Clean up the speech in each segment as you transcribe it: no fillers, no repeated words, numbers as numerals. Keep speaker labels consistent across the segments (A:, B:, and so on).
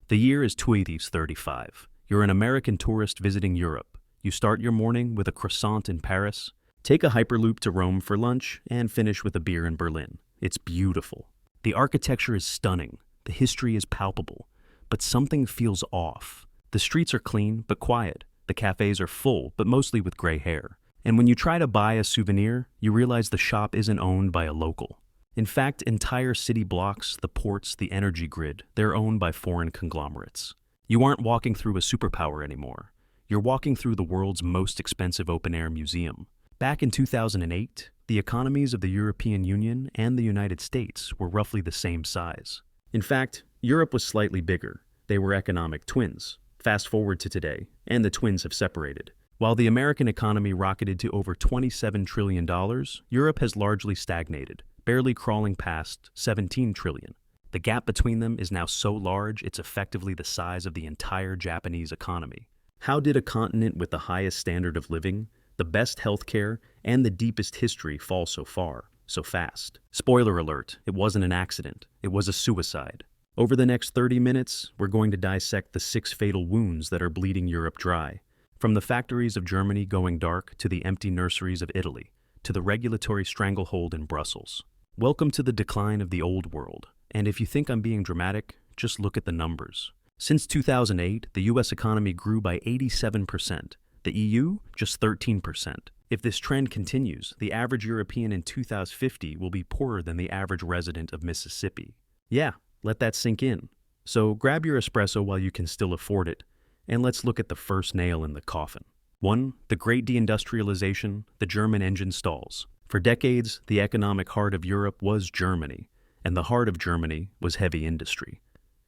A: The year is 2035. You're an American tourist visiting Europe. You start your morning with a croissant in Paris, take a hyperloop to Rome for lunch, and finish with a beer in Berlin. It's beautiful. The architecture is stunning. The history is palpable. But something feels off. The streets are clean but quiet. The cafes are full but mostly with gray hair. And when you try to buy a souvenir, you realize the shop isn't owned by a local. In fact, entire city blocks, the ports, the energy grid, they're owned by foreign conglomerates. You aren't walking through a superpower anymore. You're walking through the world's most expensive open-air museum. Back in 2008, the economies of the European Union and the United States were roughly the same size. In fact, Europe was slightly bigger. They were economic twins. Fast forward to today, and the twins have separated. While the American economy rocketed to over $27 trillion, Europe has largely stagnated, barely crawling past $17 trillion. The gap between them is now so large it's effectively the size of the entire Japanese economy. How did a continent with the highest standard of living, the best healthcare, and the deepest history fall so far, so fast? Spoiler alert, it wasn't an accident. It was a suicide. Over the next 30 minutes, we're going to dissect the 6 fatal wounds that are bleeding Europe dry. From the factories of Germany going dark to the empty nurseries of Italy, to the regulatory stranglehold in Brussels. Welcome to the decline of the old world. And if you think I'm being dramatic, just look at the numbers. Since 2008, the US economy grew by 87%. The EU, just 13%. If this trend continues, the average European in 2050 will be poorer than the average resident of Mississippi. Yeah, let that sink in. So grab your espresso while you can still afford it, and let's look at the first nail in the coffin. 1. The Great Deindustrialization, the German engine stalls. For decades, the economic heart of Europe was Germany, and the heart of Germany was heavy industry.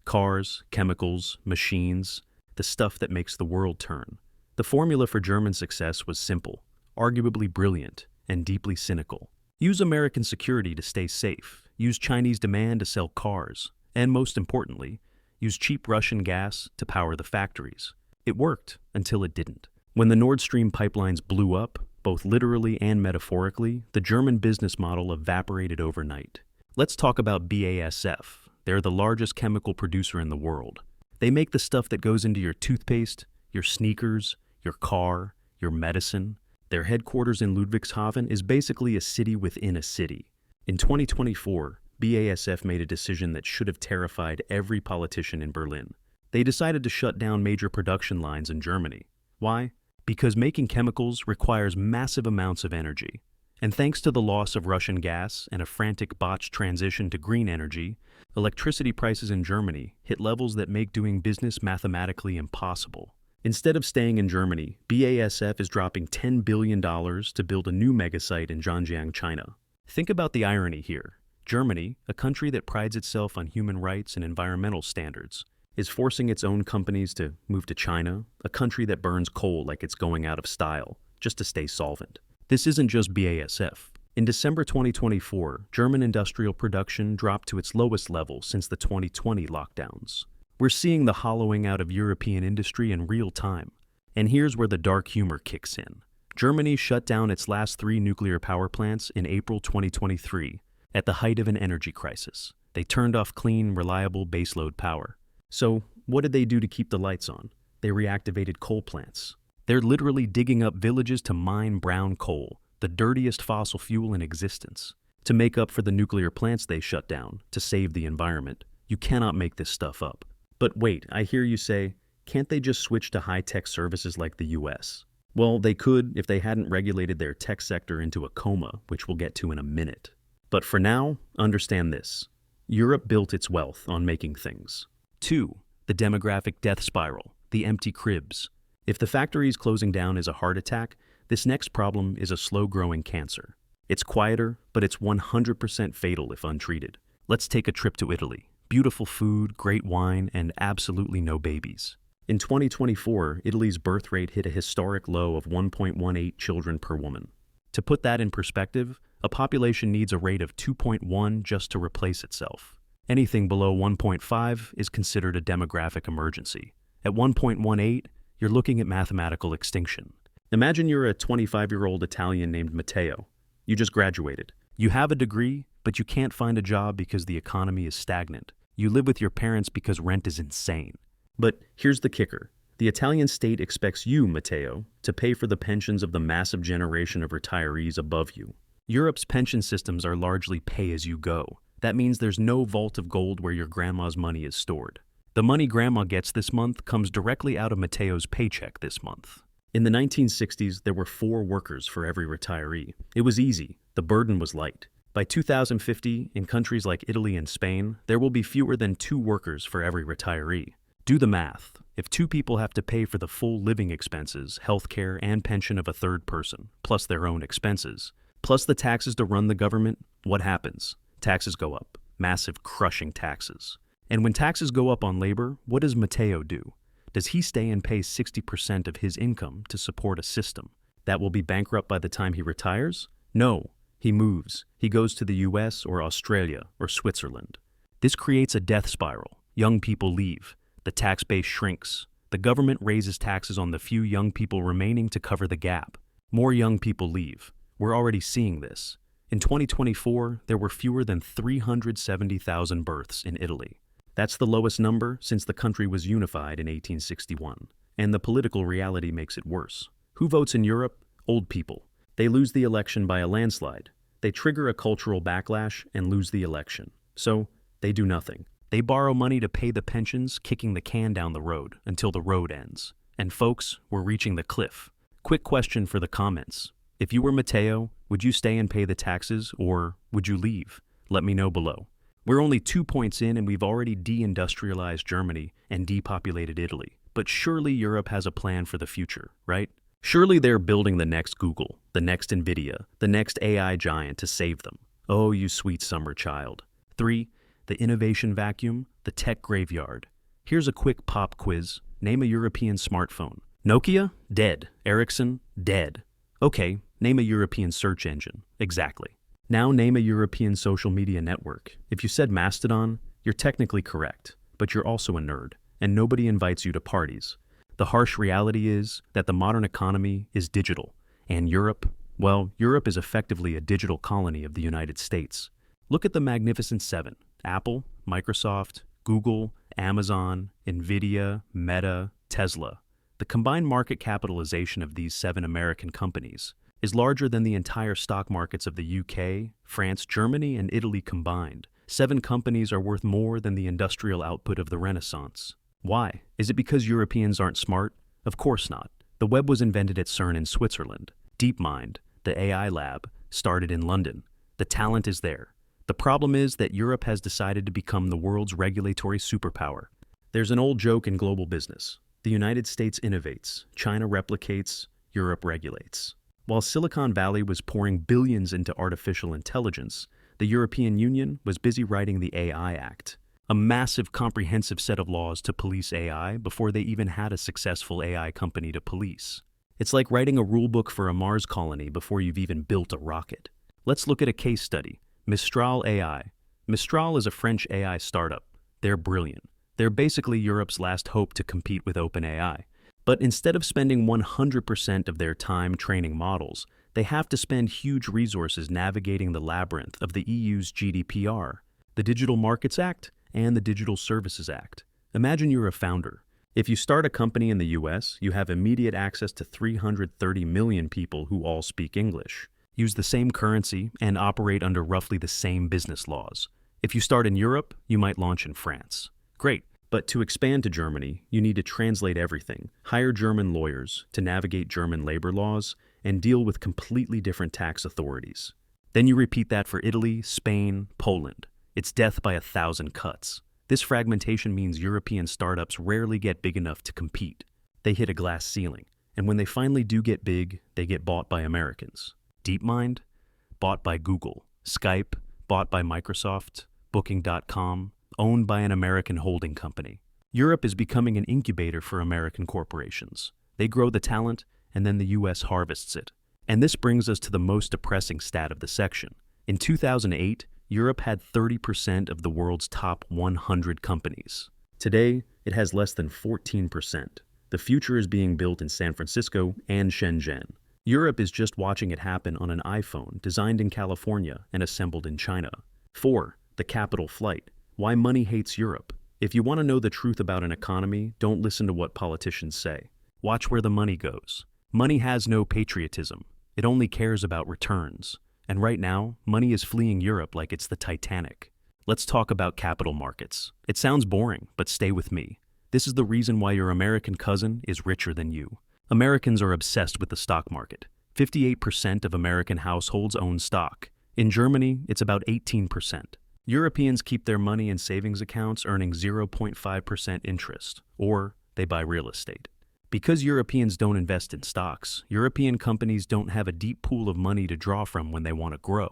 A: Cars, chemicals, machines, the stuff that makes the world turn. The formula for German success was simple, arguably brilliant, and deeply cynical. Use American security to stay safe. Use Chinese demand to sell cars. And most importantly, use cheap Russian gas to power the factories. It worked until it didn't. When the Nord Stream pipelines blew up, both literally and metaphorically, the German business model evaporated overnight. Let's talk about BASF. They're the largest chemical producer in the world. They make the stuff that goes into your toothpaste, your sneakers, your car, your medicine. Their headquarters in Ludwigshafen is basically a city within a city. In 2024, BASF made a decision that should have terrified every politician in Berlin. They decided to shut down major production lines in Germany. Why? Because making chemicals requires massive amounts of energy. And thanks to the loss of Russian gas and a frantic botched transition to green energy, electricity prices in Germany hit levels that make doing business mathematically impossible. Instead of staying in Germany, BASF is dropping $10 billion to build a new megasite in Zhanjiang, China. Think about the irony here. Germany, a country that prides itself on human rights and environmental standards, is forcing its own companies to move to China, a country that burns coal like it's going out of style, just to stay solvent. This isn't just BASF. In December 2024, German industrial production dropped to its lowest level since the 2020 lockdowns. We're seeing the hollowing out of European industry in real time. And here's where the dark humor kicks in. Germany shut down its last 3 nuclear power plants in April 2023, at the height of an energy crisis. They turned off clean, reliable baseload power. So, what did they do to keep the lights on? They reactivated coal plants. They're literally digging up villages to mine brown coal, the dirtiest fossil fuel in existence, to make up for the nuclear plants they shut down, to save the environment. You cannot make this stuff up. But wait, I hear you say, can't they just switch to high-tech services like the US? Well, they could if they hadn't regulated their tech sector into a coma, which we'll get to in a minute. But for now, understand this. Europe built its wealth on making things. 2. The demographic death spiral, the empty cribs. If the factories closing down is a heart attack, this next problem is a slow-growing cancer. It's quieter, but it's 100% fatal if untreated. Let's take a trip to Italy. Beautiful food, great wine, and absolutely no babies. In 2024, Italy's birth rate hit a historic low of 1.18 children per woman. To put that in perspective, a population needs a rate of 2.1 just to replace itself. Anything below 1.5 is considered a demographic emergency. At 1.18, you're looking at mathematical extinction. Imagine you're a 25-year-old Italian named Matteo. You just graduated. You have a degree, but you can't find a job because the economy is stagnant. You live with your parents because rent is insane. But here's the kicker. The Italian state expects you, Matteo, to pay for the pensions of the massive generation of retirees above you. Europe's pension systems are largely pay-as-you-go. That means there's no vault of gold where your grandma's money is stored. The money grandma gets this month comes directly out of Matteo's paycheck this month. In the 1960s, there were 4 workers for every retiree. It was easy. The burden was light. By 2050, in countries like Italy and Spain, there will be fewer than 2 workers for every retiree. Do the math. If 2 people have to pay for the full living expenses, healthcare, and pension of a third person, plus their own expenses, plus the taxes to run the government, what happens? Taxes go up. Massive, crushing taxes. And when taxes go up on labor, what does Matteo do? Does he stay and pay 60% of his income to support a system that will be bankrupt by the time he retires? No. He moves. He goes to the US or Australia or Switzerland. This creates a death spiral. Young people leave. The tax base shrinks. The government raises taxes on the few young people remaining to cover the gap. More young people leave. We're already seeing this. In 2024, there were fewer than 370,000 births in Italy. That's the lowest number since the country was unified in 1861. And the political reality makes it worse. Who votes in Europe? Old people. They lose the election by a landslide. They trigger a cultural backlash and lose the election. So, they do nothing. They borrow money to pay the pensions, kicking the can down the road until the road ends. And folks, we're reaching the cliff. Quick question for the comments. If you were Matteo, would you stay and pay the taxes, or would you leave? Let me know below. We're only 2 points in and we've already deindustrialized Germany and depopulated Italy. But surely Europe has a plan for the future, right? Surely they're building the next Google, the next Nvidia, the next AI giant to save them. Oh, you sweet summer child. 3. The innovation vacuum, the tech graveyard. Here's a quick pop quiz. Name a European smartphone. Nokia? Dead. Ericsson? Dead. Okay, name a European search engine. Exactly. Now name a European social media network. If you said Mastodon, you're technically correct, but you're also a nerd, and nobody invites you to parties. The harsh reality is that the modern economy is digital, and Europe is effectively a digital colony of the United States. Look at the Magnificent Seven: Apple, Microsoft, Google, Amazon, Nvidia, Meta, Tesla. The combined market capitalization of these 7 American companies is larger than the entire stock markets of the UK, France, Germany, and Italy combined. 7 companies are worth more than the industrial output of the Renaissance. Why? Is it because Europeans aren't smart? Of course not. The web was invented at CERN in Switzerland. DeepMind, the AI lab, started in London. The talent is there. The problem is that Europe has decided to become the world's regulatory superpower. There's an old joke in global business. The United States innovates, China replicates, Europe regulates. While Silicon Valley was pouring billions into artificial intelligence, the European Union was busy writing the AI Act, a massive comprehensive set of laws to police AI before they even had a successful AI company to police. It's like writing a rulebook for a Mars colony before you've even built a rocket. Let's look at a case study. Mistral AI. Mistral is a French AI startup. They're brilliant. They're basically Europe's last hope to compete with OpenAI. But instead of spending 100% of their time training models, they have to spend huge resources navigating the labyrinth of the EU's GDPR, the Digital Markets Act, and the Digital Services Act. Imagine you're a founder. If you start a company in the US, you have immediate access to 330 million people who all speak English, use the same currency, and operate under roughly the same business laws. If you start in Europe, you might launch in France. Great. But to expand to Germany, you need to translate everything, hire German lawyers to navigate German labor laws, and deal with completely different tax authorities. Then you repeat that for Italy, Spain, Poland. It's death by 1,000 cuts. This fragmentation means European startups rarely get big enough to compete. They hit a glass ceiling, and when they finally do get big, they get bought by Americans. DeepMind? Bought by Google. Skype? Bought by Microsoft. Booking.com? Owned by an American holding company. Europe is becoming an incubator for American corporations. They grow the talent, and then the US harvests it. And this brings us to the most depressing stat of the section. In 2008, Europe had 30% of the world's top 100 companies. Today, it has less than 14%. The future is being built in San Francisco and Shenzhen. Europe is just watching it happen on an iPhone designed in California and assembled in China. 4. The capital flight. Why money hates Europe. If you want to know the truth about an economy, don't listen to what politicians say. Watch where the money goes. Money has no patriotism. It only cares about returns. And right now, money is fleeing Europe like it's the Titanic. Let's talk about capital markets. It sounds boring, but stay with me. This is the reason why your American cousin is richer than you. Americans are obsessed with the stock market. 58% of American households own stock. In Germany, it's about 18%. Europeans keep their money in savings accounts earning 0.5% interest, or they buy real estate. Because Europeans don't invest in stocks, European companies don't have a deep pool of money to draw from when they want to grow.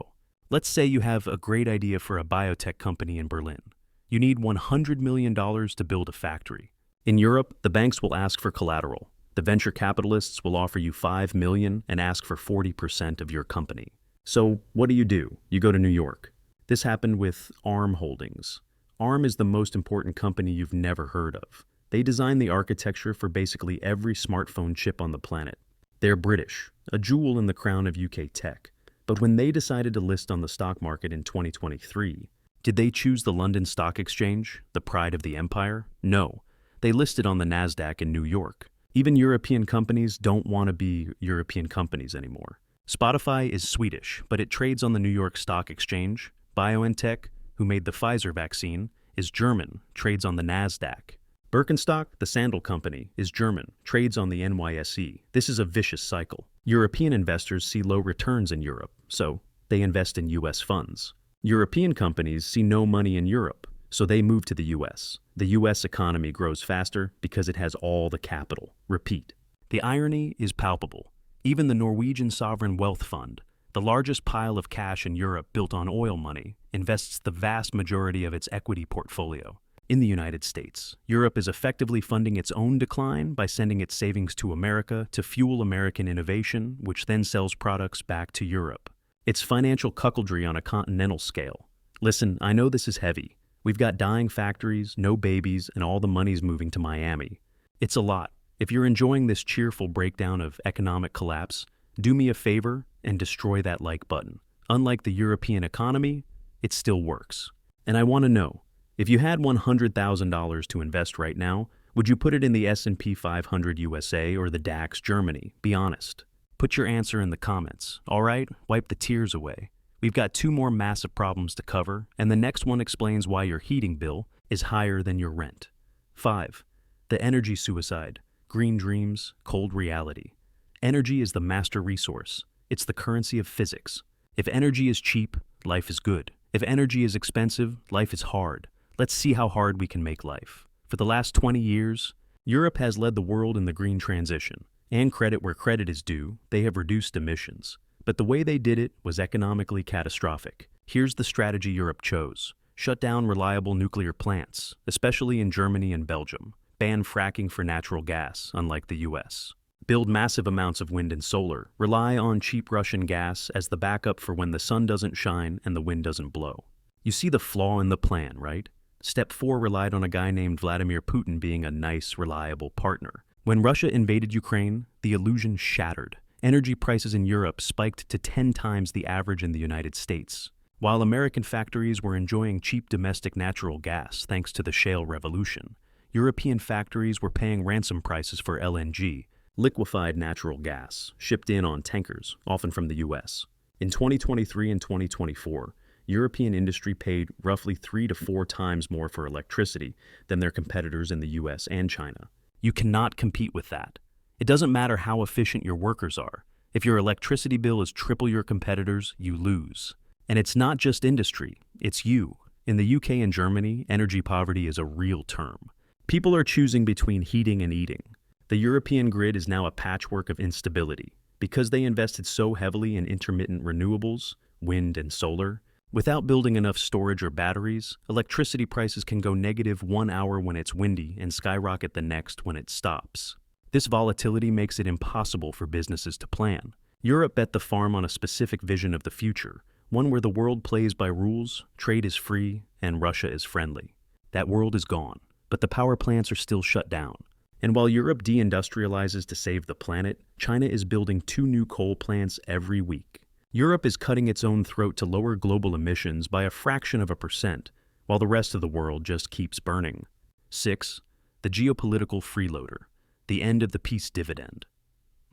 A: Let's say you have a great idea for a biotech company in Berlin. You need $100 million to build a factory. In Europe, the banks will ask for collateral. The venture capitalists will offer you $5 million and ask for 40% of your company. So what do? You go to New York. This happened with ARM Holdings. ARM is the most important company you've never heard of. They designed the architecture for basically every smartphone chip on the planet. They're British, a jewel in the crown of UK tech. But when they decided to list on the stock market in 2023, did they choose the London Stock Exchange, the pride of the empire? No. They listed on the NASDAQ in New York. Even European companies don't want to be European companies anymore. Spotify is Swedish, but it trades on the New York Stock Exchange. BioNTech, who made the Pfizer vaccine, is German, trades on the NASDAQ. Birkenstock, the sandal company, is German, trades on the NYSE. This is a vicious cycle. European investors see low returns in Europe, so they invest in US funds. European companies see no money in Europe, so they move to the US. The US economy grows faster because it has all the capital. Repeat. The irony is palpable. Even the Norwegian Sovereign Wealth Fund, the largest pile of cash in Europe built on oil money, invests the vast majority of its equity portfolio in the United States. Europe is effectively funding its own decline by sending its savings to America to fuel American innovation, which then sells products back to Europe. It's financial cuckoldry on a continental scale. Listen, I know this is heavy. We've got dying factories, no babies, and all the money's moving to Miami. It's a lot. If you're enjoying this cheerful breakdown of economic collapse, do me a favor and destroy that like button. Unlike the European economy, it still works. And I want to know, if you had $100,000 to invest right now, would you put it in the S&P 500 USA or the DAX Germany? Be honest. Put your answer in the comments. All right, wipe the tears away. We've got 2 more massive problems to cover, and the next one explains why your heating bill is higher than your rent. 5. The energy suicide. Green dreams, cold reality. Energy is the master resource. It's the currency of physics. If energy is cheap, life is good. If energy is expensive, life is hard. Let's see how hard we can make life. For the last 20 years, Europe has led the world in the green transition. And credit where credit is due, they have reduced emissions. But the way they did it was economically catastrophic. Here's the strategy Europe chose. Shut down reliable nuclear plants, especially in Germany and Belgium. Ban fracking for natural gas, unlike the US. Build massive amounts of wind and solar. Rely on cheap Russian gas as the backup for when the sun doesn't shine and the wind doesn't blow. You see the flaw in the plan, right? Step 4 relied on a guy named Vladimir Putin being a nice, reliable partner. When Russia invaded Ukraine, the illusion shattered. Energy prices in Europe spiked to 10 times the average in the United States. While American factories were enjoying cheap domestic natural gas thanks to the shale revolution, European factories were paying ransom prices for LNG, liquefied natural gas, shipped in on tankers, often from the US. In 2023 and 2024, European industry paid roughly 3 to 4 times more for electricity than their competitors in the US and China. You cannot compete with that. It doesn't matter how efficient your workers are. If your electricity bill is triple your competitors, you lose. And it's not just industry, it's you. In the UK and Germany, energy poverty is a real term. People are choosing between heating and eating. The European grid is now a patchwork of instability. Because they invested so heavily in intermittent renewables, wind and solar, without building enough storage or batteries, electricity prices can go negative 1 hour when it's windy and skyrocket the next when it stops. This volatility makes it impossible for businesses to plan. Europe bet the farm on a specific vision of the future, one where the world plays by rules, trade is free, and Russia is friendly. That world is gone, but the power plants are still shut down. And while Europe deindustrializes to save the planet, China is building 2 new coal plants every week. Europe is cutting its own throat to lower global emissions by a fraction of a percent, while the rest of the world just keeps burning. 6. The geopolitical freeloader, the end of the peace dividend.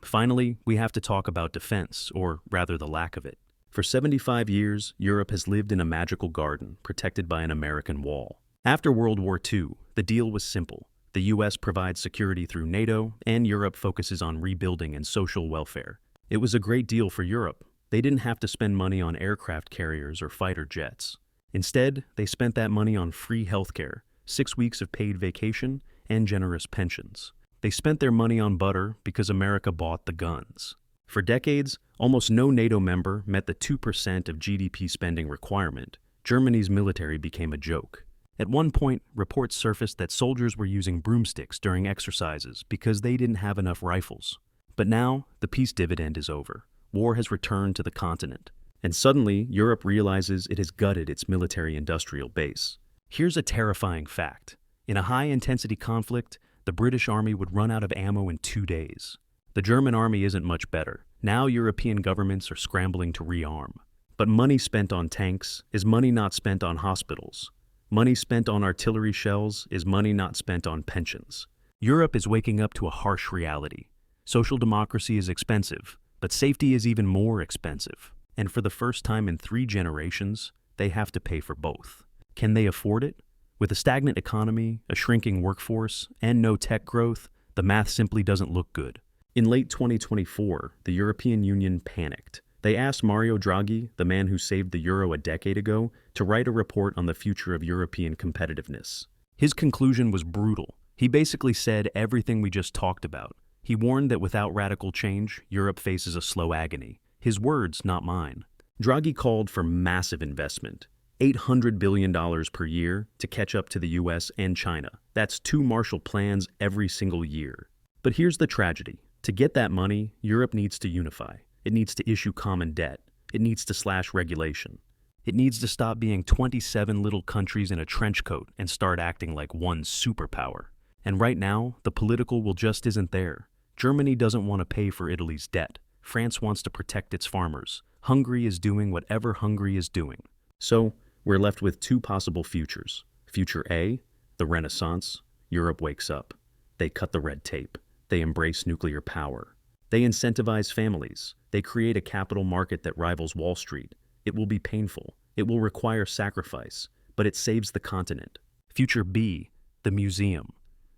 A: Finally, we have to talk about defense, or rather the lack of it. For 75 years, Europe has lived in a magical garden protected by an American wall. After World War II, the deal was simple. The US provides security through NATO, and Europe focuses on rebuilding and social welfare. It was a great deal for Europe. They didn't have to spend money on aircraft carriers or fighter jets. Instead, they spent that money on free healthcare, 6 weeks of paid vacation, and generous pensions. They spent their money on butter because America bought the guns. For decades, almost no NATO member met the 2% of GDP spending requirement. Germany's military became a joke. At one point, reports surfaced that soldiers were using broomsticks during exercises because they didn't have enough rifles. But now, the peace dividend is over. War has returned to the continent. And suddenly, Europe realizes it has gutted its military-industrial base. Here's a terrifying fact. In a high-intensity conflict, the British army would run out of ammo in 2 days. The German army isn't much better. Now European governments are scrambling to rearm. But money spent on tanks is money not spent on hospitals. Money spent on artillery shells is money not spent on pensions. Europe is waking up to a harsh reality. Social democracy is expensive, but safety is even more expensive. And for the first time in 3 generations, they have to pay for both. Can they afford it? With a stagnant economy, a shrinking workforce, and no tech growth, the math simply doesn't look good. In late 2024, the European Union panicked. They asked Mario Draghi, the man who saved the euro a decade ago, to write a report on the future of European competitiveness. His conclusion was brutal. He basically said everything we just talked about. He warned that without radical change, Europe faces a slow agony. His words, not mine. Draghi called for massive investment, $800 billion per year to catch up to the US and China. That's 2 Marshall Plans every single year. But here's the tragedy. To get that money, Europe needs to unify. It needs to issue common debt. It needs to slash regulation. It needs to stop being 27 little countries in a trench coat and start acting like one superpower. And right now, the political will just isn't there. Germany doesn't want to pay for Italy's debt. France wants to protect its farmers. Hungary is doing whatever Hungary is doing. So, we're left with 2 possible futures. Future A, the Renaissance. Europe wakes up. They cut the red tape. They embrace nuclear power. They incentivize families. They create a capital market that rivals Wall Street. It will be painful. It will require sacrifice, but it saves the continent. Future B, the museum.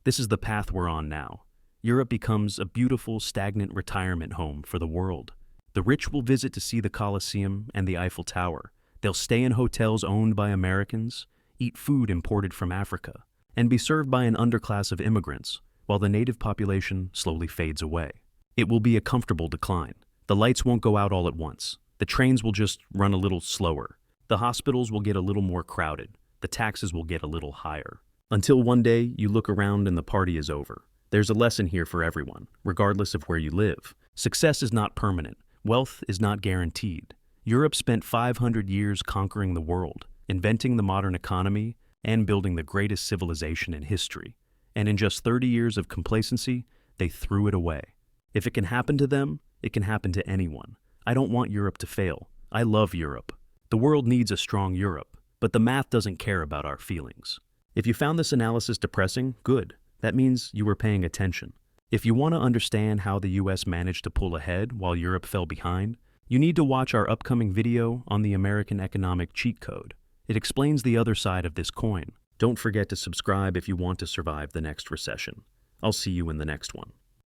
A: This is the path we're on now. Europe becomes a beautiful, stagnant retirement home for the world. The rich will visit to see the Colosseum and the Eiffel Tower. They'll stay in hotels owned by Americans, eat food imported from Africa, and be served by an underclass of immigrants, while the native population slowly fades away. It will be a comfortable decline. The lights won't go out all at once. The trains will just run a little slower. The hospitals will get a little more crowded. The taxes will get a little higher. Until one day, you look around and the party is over. There's a lesson here for everyone, regardless of where you live. Success is not permanent. Wealth is not guaranteed. Europe spent 500 years conquering the world, inventing the modern economy, and building the greatest civilization in history. And in just 30 years of complacency, they threw it away. If it can happen to them, it can happen to anyone. I don't want Europe to fail. I love Europe. The world needs a strong Europe, but the math doesn't care about our feelings. If you found this analysis depressing, good. That means you were paying attention. If you want to understand how the US managed to pull ahead while Europe fell behind, you need to watch our upcoming video on the American economic cheat code. It explains the other side of this coin. Don't forget to subscribe if you want to survive the next recession. I'll see you in the next one.